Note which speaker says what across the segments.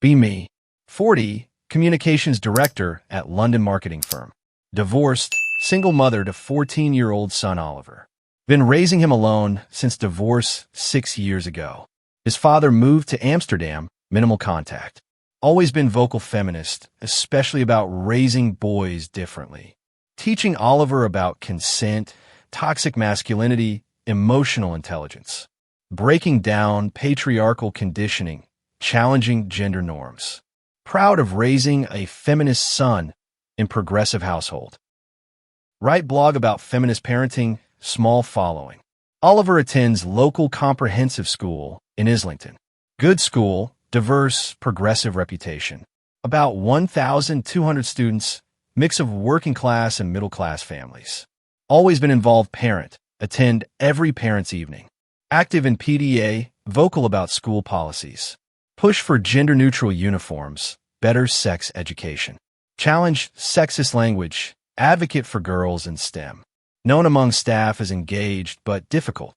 Speaker 1: Be me. 40, communications director at London marketing firm. Divorced, single mother to 14-year-old son Oliver. Been raising him alone since divorce 6 years ago. His father moved to Amsterdam, minimal contact. Always been vocal feminist, especially about raising boys differently. Teaching Oliver about consent, toxic masculinity, emotional intelligence. Breaking down patriarchal conditioning, challenging gender norms. Proud of raising a feminist son in progressive household. Write blog about feminist parenting, small following. Oliver attends local comprehensive school in Islington. Good school, diverse, progressive reputation. About 1,200 students, mix of working class and middle class families. Always been involved parent, attend every parent's evening. Active in PDA, vocal about school policies. Push for gender-neutral uniforms, better sex education. Challenge sexist language, advocate for girls in STEM. Known among staff as engaged but difficult.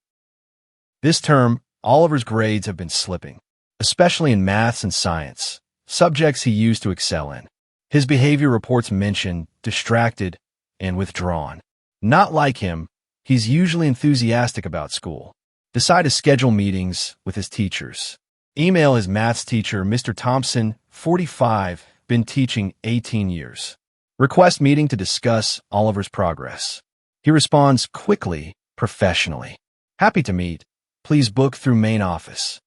Speaker 1: This term, Oliver's grades have been slipping, especially in maths and science, subjects he used to excel in. His behavior reports mention distracted and withdrawn. Not like him, he's usually enthusiastic about school. Decide to schedule meetings with his teachers. Email his maths teacher, Mr. Thompson, 45, been teaching 18 years. Request meeting to discuss Oliver's progress. He responds quickly, professionally. Happy to meet. Please book through main office.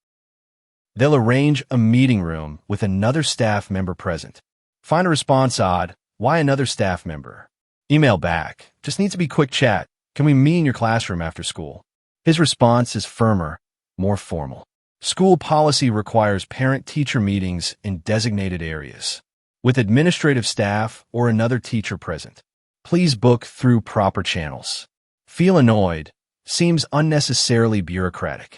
Speaker 1: They'll arrange a meeting room with another staff member present. Find a response odd. Why another staff member? Email back. Just needs to be quick chat. Can we meet in your classroom after school? His response is firmer, more formal. School policy requires parent-teacher meetings in designated areas, with administrative staff or another teacher present. Please book through proper channels. Feel annoyed. Seems unnecessarily bureaucratic.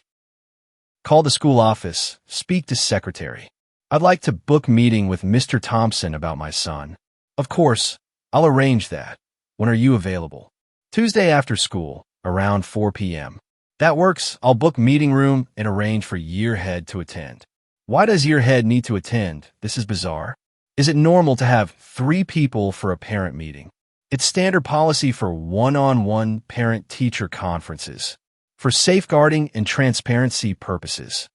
Speaker 1: Call the school office. Speak to secretary. I'd like to book meeting with Mr. Thompson about my son. Of course, I'll arrange that. When are you available? Tuesday after school, around 4 p.m. That works. I'll book meeting room and arrange for year head to attend. Why does year head need to attend? This is bizarre. Is it normal to have 3 people for a parent meeting? It's standard policy for one-on-one parent-teacher conferences. For safeguarding and transparency purposes.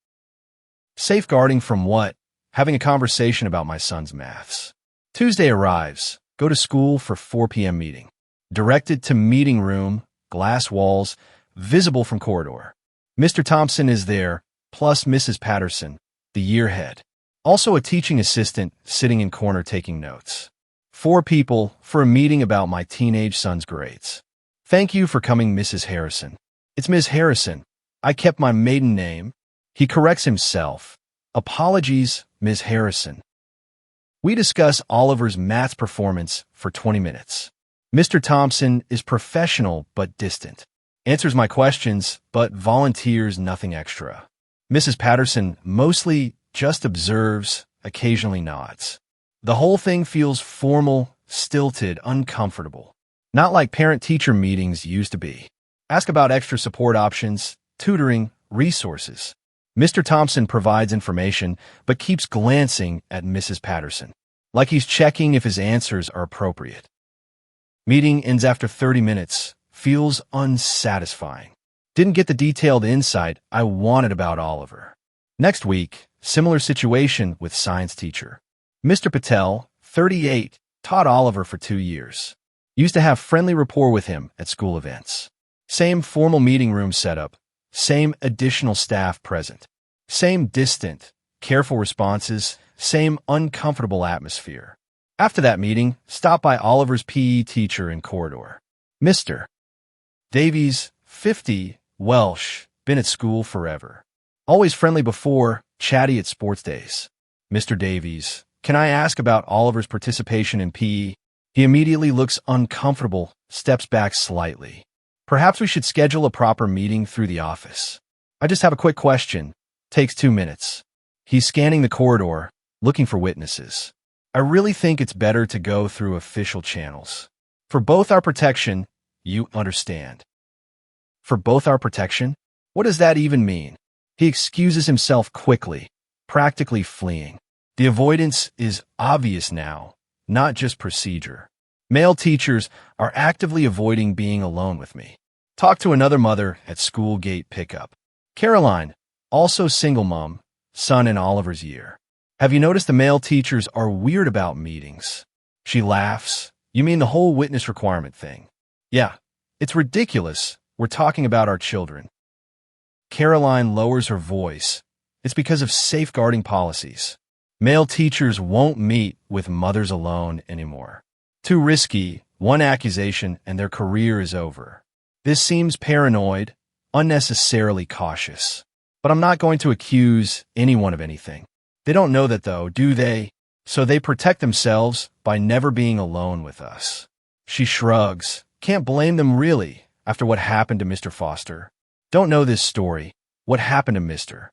Speaker 1: Safeguarding from what? Having a conversation about my son's maths. Tuesday arrives. Go to school for 4 p.m. meeting. Directed to meeting room, glass walls, visible from corridor. Mr. Thompson is there, plus Mrs. Patterson, the year head. Also a teaching assistant sitting in corner taking notes. 4 people for a meeting about my teenage son's grades. Thank you for coming, Mrs. Harrison. It's Ms. Harrison. I kept my maiden name. He corrects himself. Apologies, Ms. Harrison. We discuss Oliver's maths performance for 20 minutes. Mr. Thompson is professional but distant. Answers my questions, but volunteers nothing extra. Mrs. Patterson mostly just observes, occasionally nods. The whole thing feels formal, stilted, uncomfortable. Not like parent-teacher meetings used to be. Ask about extra support options, tutoring, resources. Mr. Thompson provides information, but keeps glancing at Mrs. Patterson, like he's checking if his answers are appropriate. Meeting ends after 30 minutes. Feels unsatisfying. Didn't get the detailed insight I wanted about Oliver. Next week, similar situation with science teacher. Mr. Patel, 38, taught Oliver for 2 years. Used to have friendly rapport with him at school events. Same formal meeting room setup. Same additional staff present. Same distant, careful responses. Same uncomfortable atmosphere. After that meeting, stopped by Oliver's PE teacher in corridor. Mr. Davies, 50, Welsh, been at school forever. Always friendly before, chatty at sports days. Mr. Davies, can I ask about Oliver's participation in PE? He immediately looks uncomfortable, steps back slightly. Perhaps we should schedule a proper meeting through the office. I just have a quick question. Takes 2 minutes. He's scanning the corridor, looking for witnesses. I really think it's better to go through official channels. For both our protection, you understand. For both our protection? What does that even mean? He excuses himself quickly, practically fleeing. The avoidance is obvious now, not just procedure. Male teachers are actively avoiding being alone with me. Talk to another mother at school gate pickup. Caroline, also single mom, son in Oliver's year. Have you noticed the male teachers are weird about meetings? She laughs. You mean the whole witness requirement thing? Yeah, it's ridiculous. We're talking about our children. Caroline lowers her voice. It's because of safeguarding policies. Male teachers won't meet with mothers alone anymore. Too risky, one accusation and their career is over. This seems paranoid, unnecessarily cautious. But I'm not going to accuse anyone of anything. They don't know that though, do they? So they protect themselves by never being alone with us. She shrugs. Can't blame them really, after what happened to Mr. Foster. Don't know this story. What happened to Mr.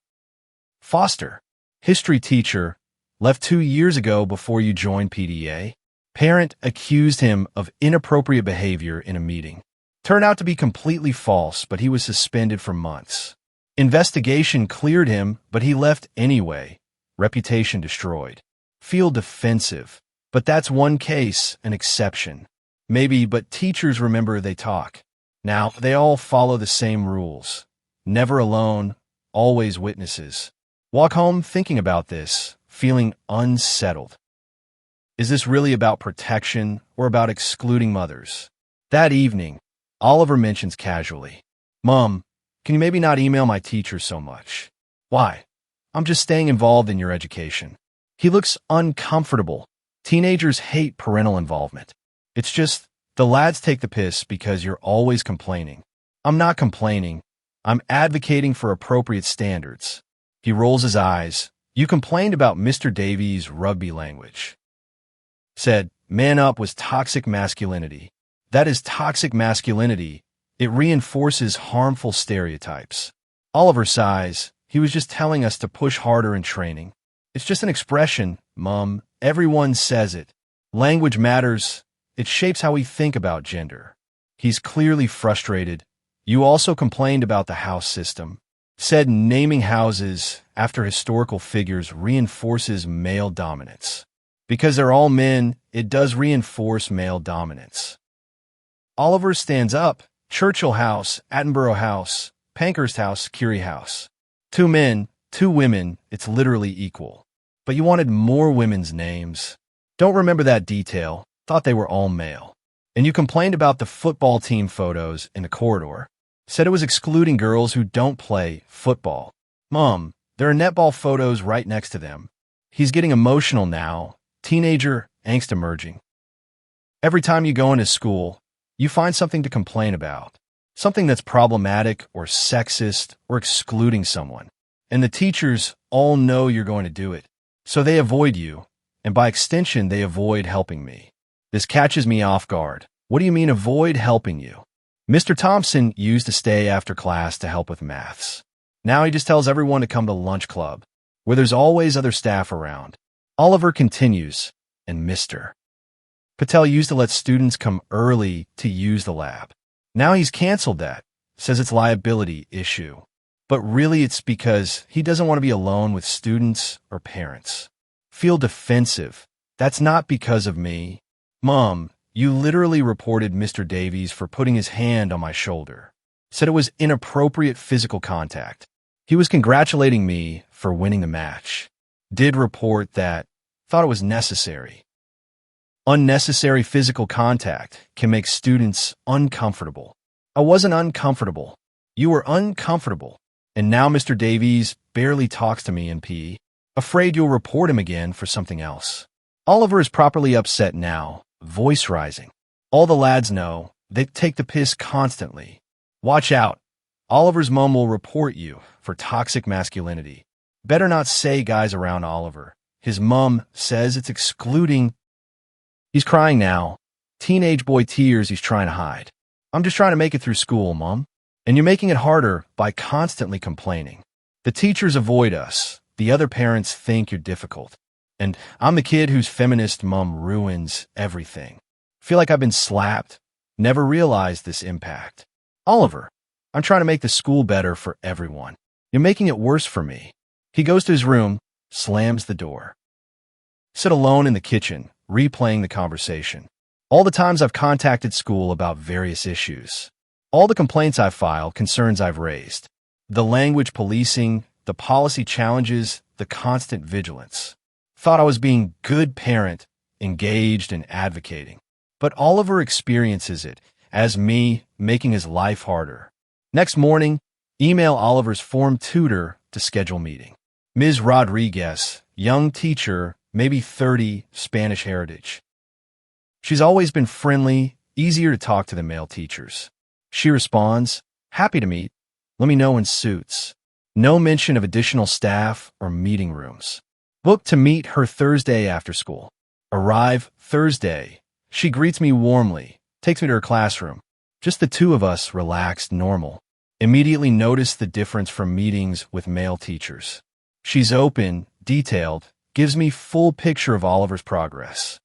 Speaker 1: Foster? History teacher, left 2 years ago before you joined PDA. Parent accused him of inappropriate behavior in a meeting. Turned out to be completely false, but he was suspended for months. Investigation cleared him, but he left anyway. Reputation destroyed. Feel defensive. But that's one case, an exception. Maybe, but teachers remember they talk. Now, they all follow the same rules. Never alone, always witnesses. Walk home thinking about this, feeling unsettled. Is this really about protection or about excluding mothers? That evening, Oliver mentions casually, Mom, can you maybe not email my teacher so much? Why? I'm just staying involved in your education. He looks uncomfortable. Teenagers hate parental involvement. It's just, the lads take the piss because you're always complaining. I'm not complaining. I'm advocating for appropriate standards. He rolls his eyes. You complained about Mr. Davies' rugby language. Said, man up was toxic masculinity. That is toxic masculinity. It reinforces harmful stereotypes. Oliver sighs. He was just telling us to push harder in training. It's just an expression, Mom. Everyone says it. Language matters. It shapes how we think about gender. He's clearly frustrated. You also complained about the house system. Said naming houses after historical figures reinforces male dominance. Because they're all men, it does reinforce male dominance. Oliver stands up. Churchill House, Attenborough House, Pankhurst House, Curie House. 2 men, 2 women, it's literally equal. But you wanted more women's names. Don't remember that detail. Thought they were all male. And you complained about the football team photos in the corridor. Said it was excluding girls who don't play football. Mom, there are netball photos right next to them. He's getting emotional now. Teenager, angst emerging. Every time you go into school, you find something to complain about. Something that's problematic or sexist or excluding someone. And the teachers all know you're going to do it. So they avoid you. And by extension, they avoid helping me. This catches me off guard. What do you mean avoid helping you? Mr. Thompson used to stay after class to help with maths. Now he just tells everyone to come to lunch club, where there's always other staff around. Oliver continues, and Mr. Patel used to let students come early to use the lab. Now he's canceled that, says it's liability issue. But really it's because he doesn't want to be alone with students or parents. Feel defensive. That's not because of me. Mom, you literally reported Mr. Davies for putting his hand on my shoulder. Said it was inappropriate physical contact. He was congratulating me for winning the match. Did report that. Thought it was necessary. Unnecessary physical contact can make students uncomfortable. I wasn't uncomfortable. You were uncomfortable. And now Mr. Davies barely talks to me in PE. Afraid you'll report him again for something else. Oliver is properly upset now, voice rising. All the lads know, they take the piss constantly. Watch out. Oliver's mom will report you for toxic masculinity. Better not say guys around Oliver. His mom says it's excluding. He's crying now. Teenage boy tears he's trying to hide. I'm just trying to make it through school, Mom. And you're making it harder by constantly complaining. The teachers avoid us. The other parents think you're difficult. And I'm the kid whose feminist mom ruins everything. Feel like I've been slapped. Never realized this impact. Oliver, I'm trying to make the school better for everyone. You're making it worse for me. He goes to his room, slams the door. Sit alone in the kitchen, replaying the conversation. All the times I've contacted school about various issues. All the complaints I've filed, concerns I've raised. The language policing, the policy challenges, the constant vigilance. Thought I was being good parent, engaged and advocating. But Oliver experiences it as me making his life harder. Next morning, email Oliver's form tutor to schedule meeting. Ms. Rodriguez, young teacher, maybe 30, Spanish heritage. She's always been friendly, easier to talk to than male teachers. She responds, happy to meet. Let me know when suits. No mention of additional staff or meeting rooms. Booked to meet her Thursday after school. Arrive Thursday. She greets me warmly, takes me to her classroom. Just the two of us, relaxed, normal. Immediately notice the difference from meetings with male teachers. She's open, detailed, gives me full picture of Oliver's progress.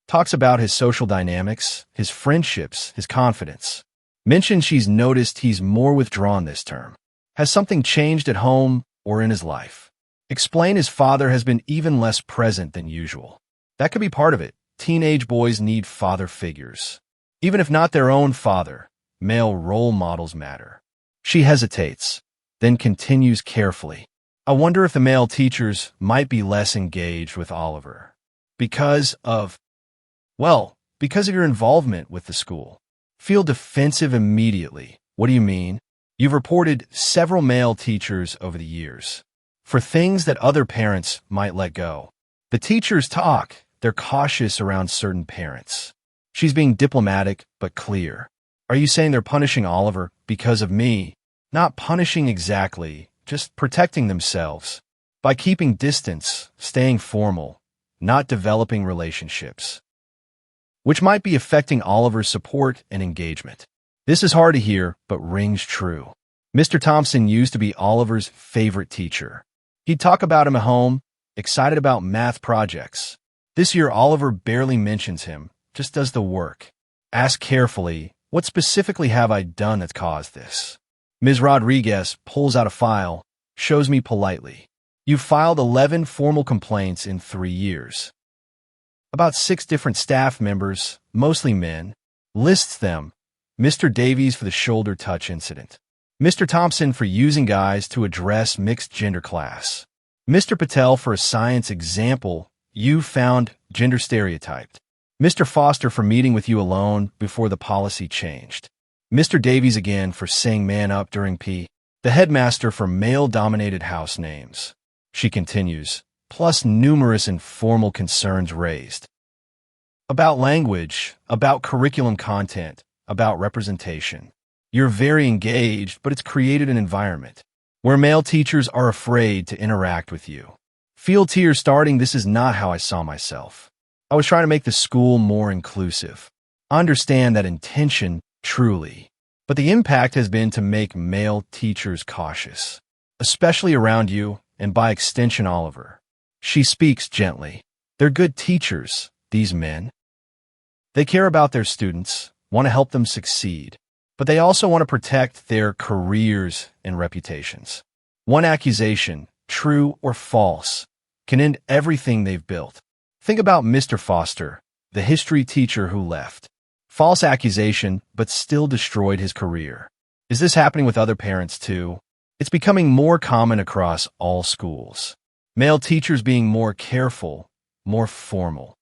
Speaker 1: Talks about his social dynamics, his friendships, his confidence. Mentions she's noticed he's more withdrawn this term. Has something changed at home or in his life? Explain his father has been even less present than usual. That could be part of it. Teenage boys need father figures. Even if not their own father, male role models matter. She hesitates, then continues carefully. I wonder if the male teachers might be less engaged with Oliver. Because of your involvement with the school. Feel defensive immediately. What do you mean? You've reported several male teachers over the years for things that other parents might let go. The teachers talk. They're cautious around certain parents. She's being diplomatic but clear. Are you saying they're punishing Oliver because of me? Not punishing exactly, just protecting themselves. By keeping distance, staying formal, not developing relationships. Which might be affecting Oliver's support and engagement. This is hard to hear, but rings true. Mr. Thompson used to be Oliver's favorite teacher. He'd talk about him at home, excited about math projects. This year, Oliver barely mentions him, just does the work. Ask carefully, what specifically have I done that's caused this? Ms. Rodriguez pulls out a file, shows me politely. You've filed 11 formal complaints in 3 years. About 6 different staff members, mostly men, lists them. Mr. Davies for the shoulder touch incident. Mr. Thompson for using guys to address mixed gender class. Mr. Patel for a science example you found gender stereotyped. Mr. Foster for meeting with you alone before the policy changed. Mr. Davies again for saying man up during P. The headmaster for male-dominated house names. She continues, plus numerous informal concerns raised. About language, about curriculum content, about representation. You're very engaged, but it's created an environment where male teachers are afraid to interact with you. Feel tears starting, this is not how I saw myself. I was trying to make the school more inclusive. I understand that intention, truly. But the impact has been to make male teachers cautious, especially around you and by extension Oliver. She speaks gently. They're good teachers, these men. They care about their students, want to help them succeed, but they also want to protect their careers and reputations. One accusation, true or false, can end everything they've built. Think about Mr. Foster, the history teacher who left. False accusation, but still destroyed his career. Is this happening with other parents too? It's becoming more common across all schools. Male teachers being more careful, more formal.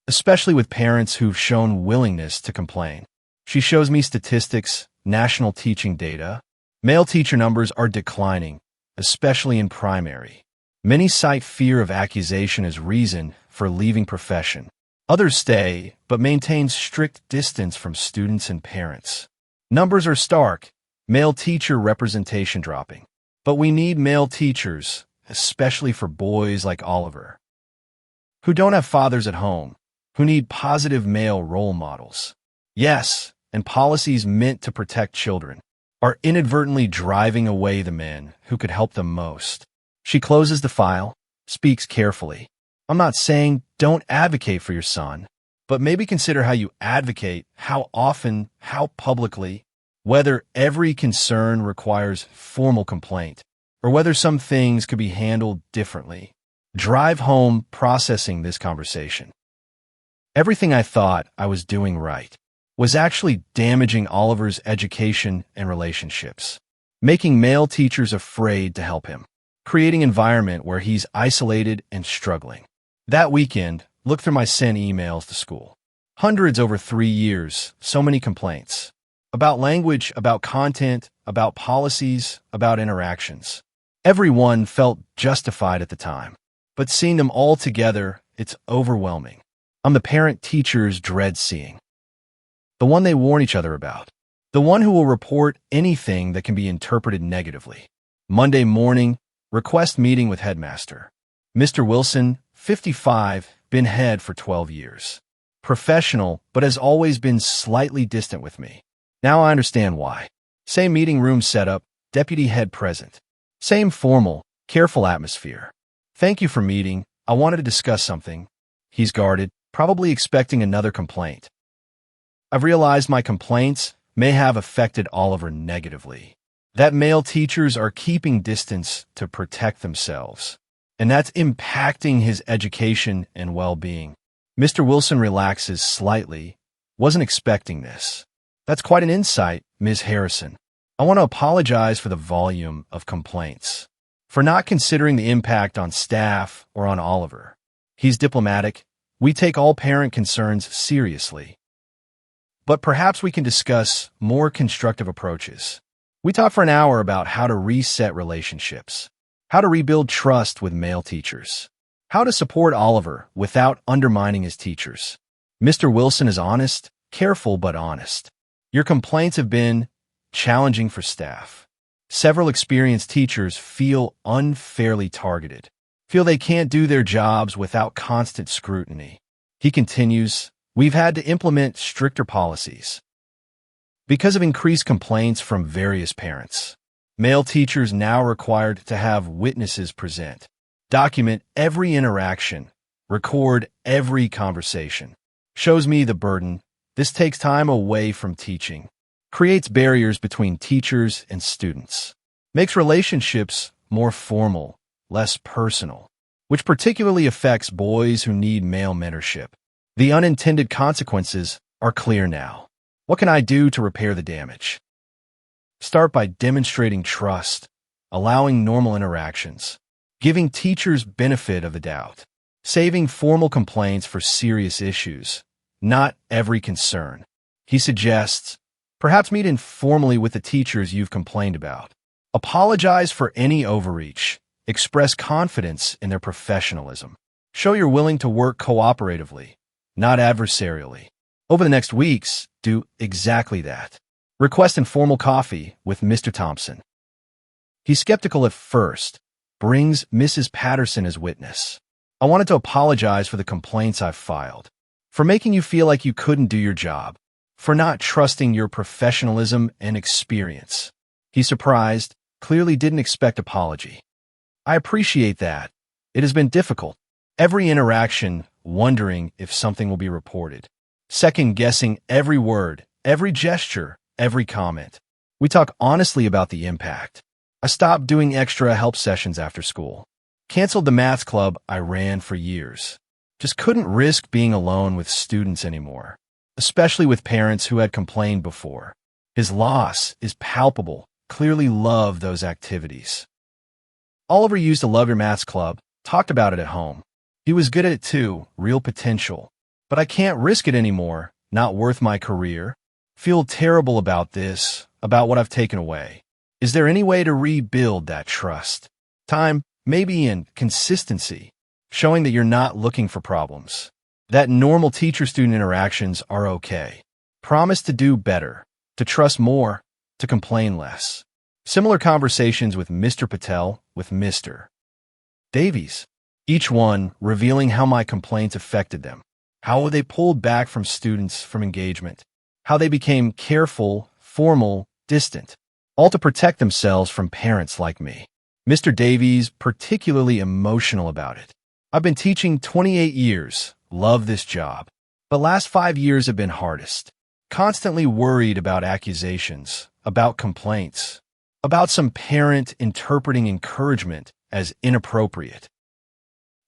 Speaker 1: Especially with parents who've shown willingness to complain. She shows me statistics, national teaching data. Male teacher numbers are declining, especially in primary. Many cite fear of accusation as reason for leaving profession. Others stay, but maintain strict distance from students and parents. Numbers are stark, male teacher representation dropping. But we need male teachers, especially for boys like Oliver, who don't have fathers at home, who need positive male role models. Yes, and policies meant to protect children are inadvertently driving away the men who could help them most. She closes the file, speaks carefully. I'm not saying don't advocate for your son, but maybe consider how you advocate, how often, how publicly, whether every concern requires formal complaint, or whether some things could be handled differently. Drive home processing this conversation. Everything I thought I was doing right was actually damaging Oliver's education and relationships, making male teachers afraid to help him, creating an environment where he's isolated and struggling. That weekend, look through my sent emails to school. Hundreds over 3 years, so many complaints. About language, about content, about policies, about interactions. Everyone felt justified at the time, but seeing them all together, it's overwhelming. I'm the parent teachers dread seeing. The one they warn each other about. The one who will report anything that can be interpreted negatively. Monday morning, request meeting with headmaster. Mr. Wilson, 55, been head for 12 years. Professional, but has always been slightly distant with me. Now I understand why. Same meeting room setup, deputy head present. Same formal, careful atmosphere. Thank you for meeting. I wanted to discuss something. He's guarded, probably expecting another complaint. I've realized my complaints may have affected Oliver negatively. That male teachers are keeping distance to protect themselves, and that's impacting his education and well-being. Mr. Wilson relaxes slightly. Wasn't expecting this. That's quite an insight, Ms. Harrison. I want to apologize for the volume of complaints, for not considering the impact on staff or on Oliver. He's diplomatic. We take all parent concerns seriously. But perhaps we can discuss more constructive approaches. We talked for an hour about how to reset relationships, how to rebuild trust with male teachers, how to support Oliver without undermining his teachers. Mr. Wilson is honest, careful but honest. Your complaints have been challenging for staff. Several experienced teachers feel unfairly targeted, feel they can't do their jobs without constant scrutiny. He continues, we've had to implement stricter policies because of increased complaints from various parents. Male teachers now required to have witnesses present, document every interaction, record every conversation. Shows me the burden. This takes time away from teaching, creates barriers between teachers and students, makes relationships more formal, less personal, which particularly affects boys who need male mentorship. The unintended consequences are clear now. What can I do to repair the damage? Start by demonstrating trust, allowing normal interactions, giving teachers benefit of the doubt, saving formal complaints for serious issues, not every concern. He suggests, perhaps meet informally with the teachers you've complained about. Apologize for any overreach. Express confidence in their professionalism. Show you're willing to work cooperatively, not adversarially. Over the next weeks, do exactly that. Request informal coffee with Mr. Thompson. He's skeptical at first, brings Mrs. Patterson as witness. I wanted to apologize for the complaints I've filed, for making you feel like you couldn't do your job, for not trusting your professionalism and experience. He's surprised, clearly didn't expect apology. I appreciate that. It has been difficult. Every interaction, wondering if something will be reported. Second-guessing every word, every gesture, every comment. We talk honestly about the impact. I stopped doing extra help sessions after school. Canceled the math club I ran for years. Just couldn't risk being alone with students anymore, especially with parents who had complained before. His loss is palpable. Clearly love those activities. Oliver used to love your maths club, talked about it at home. He was good at it too, real potential. But I can't risk it anymore, not worth my career. Feel terrible about this, about what I've taken away. Is there any way to rebuild that trust? Time, maybe in consistency, showing that you're not looking for problems. That normal teacher-student interactions are okay. Promise to do better, to trust more, to complain less. Similar conversations with Mr. Patel, with Mr. Davies, each one revealing how my complaints affected them, how they pulled back from students from engagement, how they became careful, formal, distant, all to protect themselves from parents like me. Mr. Davies particularly emotional about it. I've been teaching 28 years, love this job, but last 5 years have been hardest. Constantly worried about accusations, about complaints, about some parent interpreting encouragement as inappropriate.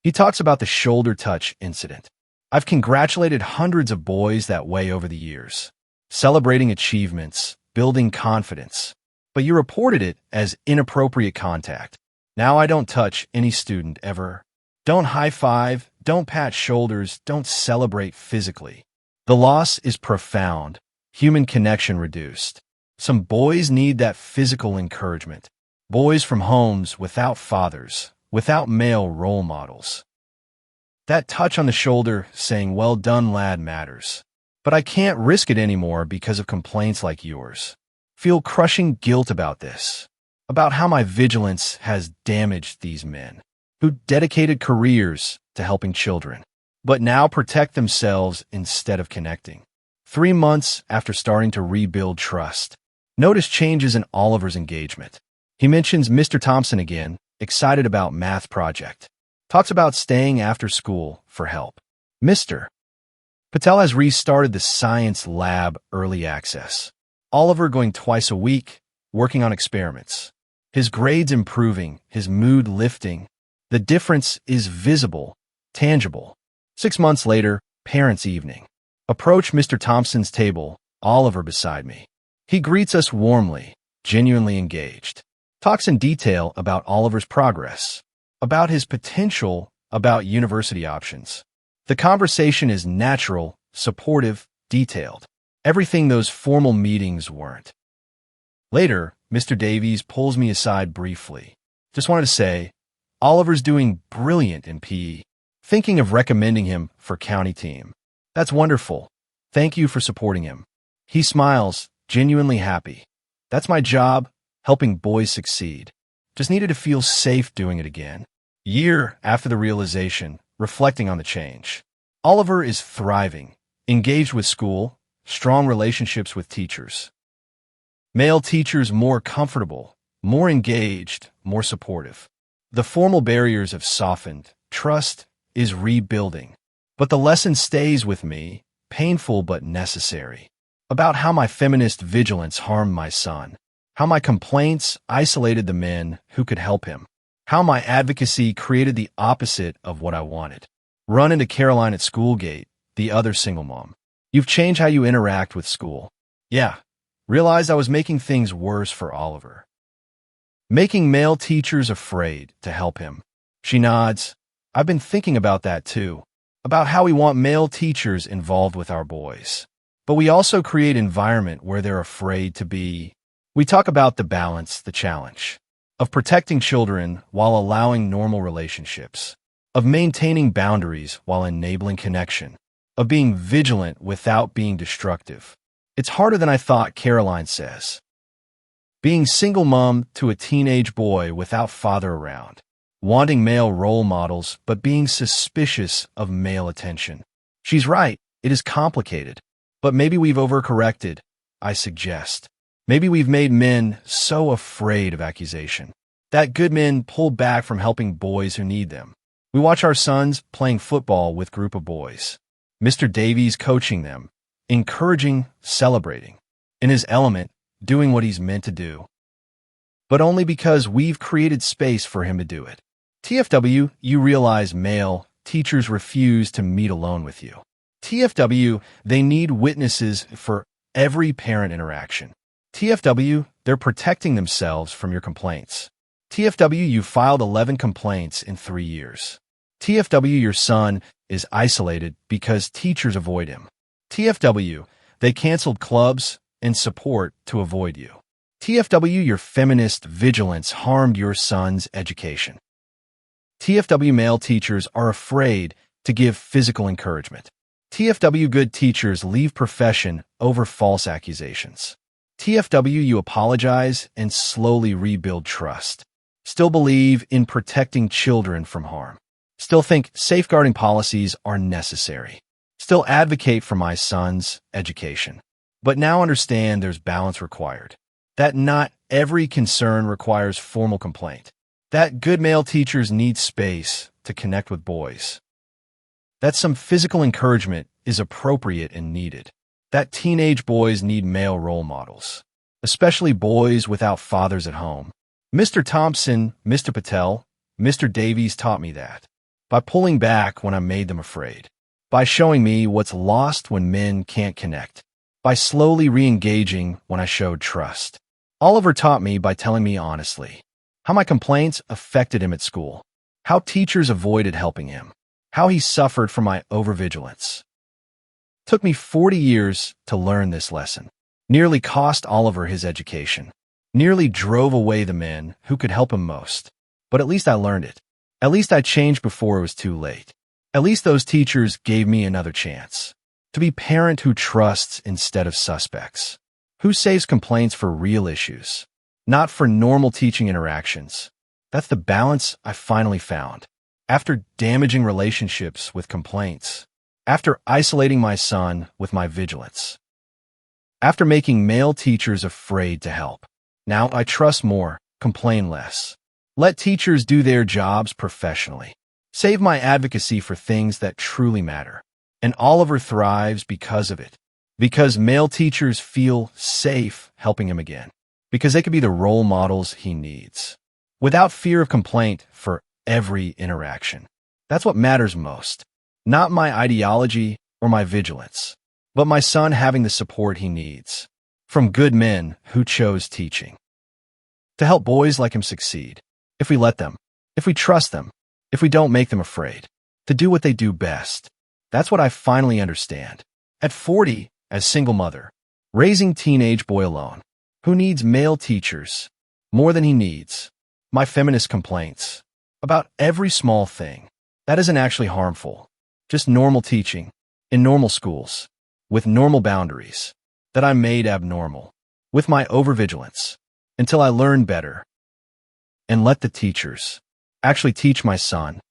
Speaker 1: He talks about the shoulder touch incident. I've congratulated hundreds of boys that way over the years, celebrating achievements, building confidence. But you reported it as inappropriate contact. Now I don't touch any student ever. Don't high-five, don't pat shoulders, don't celebrate physically. The loss is profound, human connection reduced. Some boys need that physical encouragement. Boys from homes without fathers, without male role models. That touch on the shoulder saying, "Well done, lad," matters. But I can't risk it anymore because of complaints like yours. Feel crushing guilt about this, about how my vigilance has damaged these men who dedicated careers to helping children, but now protect themselves instead of connecting. 3 months after starting to rebuild trust, notice changes in Oliver's engagement. He mentions Mr. Thompson again, excited about math project. Talks about staying after school for help. Mr. Patel has restarted the science lab early access. Oliver going twice a week, working on experiments. His grades improving, his mood lifting. The difference is visible, tangible. 6 months later, parents' evening. Approach Mr. Thompson's table, Oliver beside me. He greets us warmly, genuinely engaged. Talks in detail about Oliver's progress, about his potential, about university options. The conversation is natural, supportive, detailed. Everything those formal meetings weren't. Later, Mr. Davies pulls me aside briefly. Just wanted to say, Oliver's doing brilliant in PE. Thinking of recommending him for county team. That's wonderful. Thank you for supporting him. He smiles, genuinely happy. That's my job, helping boys succeed. Just needed to feel safe doing it again. Year after the realization, reflecting on the change. Oliver is thriving, engaged with school, strong relationships with teachers. Male teachers more comfortable, more engaged, more supportive. The formal barriers have softened. Trust is rebuilding. But the lesson stays with me, painful but necessary. About how my feminist vigilance harmed my son. How my complaints isolated the men who could help him. How my advocacy created the opposite of what I wanted. Run into Caroline at Schoolgate, the other single mom. You've changed how you interact with school. Yeah, realized I was making things worse for Oliver. Making male teachers afraid to help him. She nods. I've been thinking about that too. About how we want male teachers involved with our boys. But we also create an environment where they're afraid to be. We talk about the balance, the challenge. Of protecting children while allowing normal relationships. Of maintaining boundaries while enabling connection. Of being vigilant without being destructive. It's harder than I thought, Caroline says. Being single mom to a teenage boy without father around. Wanting male role models, but being suspicious of male attention. She's right, it is complicated. But maybe we've overcorrected, I suggest. Maybe we've made men so afraid of accusation that good men pull back from helping boys who need them. We watch our sons playing football with a group of boys. Mr. Davies coaching them, encouraging, celebrating. In his element, doing what he's meant to do. But only because we've created space for him to do it. TFW, you realize male teachers refuse to meet alone with you. TFW, they need witnesses for every parent interaction. TFW, they're protecting themselves from your complaints. TFW, you filed 11 complaints in 3 years. TFW, your son is isolated because teachers avoid him. TFW, they canceled clubs and support to avoid you. TFW, your feminist vigilance harmed your son's education. TFW, male teachers are afraid to give physical encouragement. TFW, good teachers leave profession over false accusations. TFW, you apologize and slowly rebuild trust. Still believe in protecting children from harm. Still think safeguarding policies are necessary. Still advocate for my son's education. But now understand there's balance required. That not every concern requires formal complaint. That good male teachers need space to connect with boys. That some physical encouragement is appropriate and needed. That teenage boys need male role models, especially boys without fathers at home. Mr. Thompson, Mr. Patel, Mr. Davies taught me that. by pulling back when I made them afraid, by showing me what's lost when men can't connect, by slowly re-engaging when I showed trust. Oliver taught me by telling me honestly how my complaints affected him at school, how teachers avoided helping him, how he suffered from my overvigilance. It took me 40 years to learn this lesson, nearly cost Oliver his education, nearly drove away the men who could help him most. But at least I learned it. At least I changed before it was too late. At least those teachers gave me another chance to be parent who trusts instead of suspects, who saves complaints for real issues, not for normal teaching interactions. That's the balance I finally found. After damaging relationships with complaints, after isolating my son with my vigilance, after making male teachers afraid to help, now I trust more, complain less. Let teachers do their jobs professionally. Save my advocacy for things that truly matter. And Oliver thrives because of it. Because male teachers feel safe helping him again. Because they could be the role models he needs. Without fear of complaint for every interaction. That's what matters most. Not my ideology or my vigilance, but my son having the support he needs. From good men who chose teaching. To help boys like him succeed. If we let them. If we trust them. If we don't make them afraid. To do what they do best. That's what I finally understand. At 40, as single mother, raising teenage boy alone, who needs male teachers more than he needs. My feminist complaints about every small thing that isn't actually harmful. Just normal teaching in normal schools with normal boundaries that I made abnormal with my overvigilance until I learned better and let the teachers actually teach my son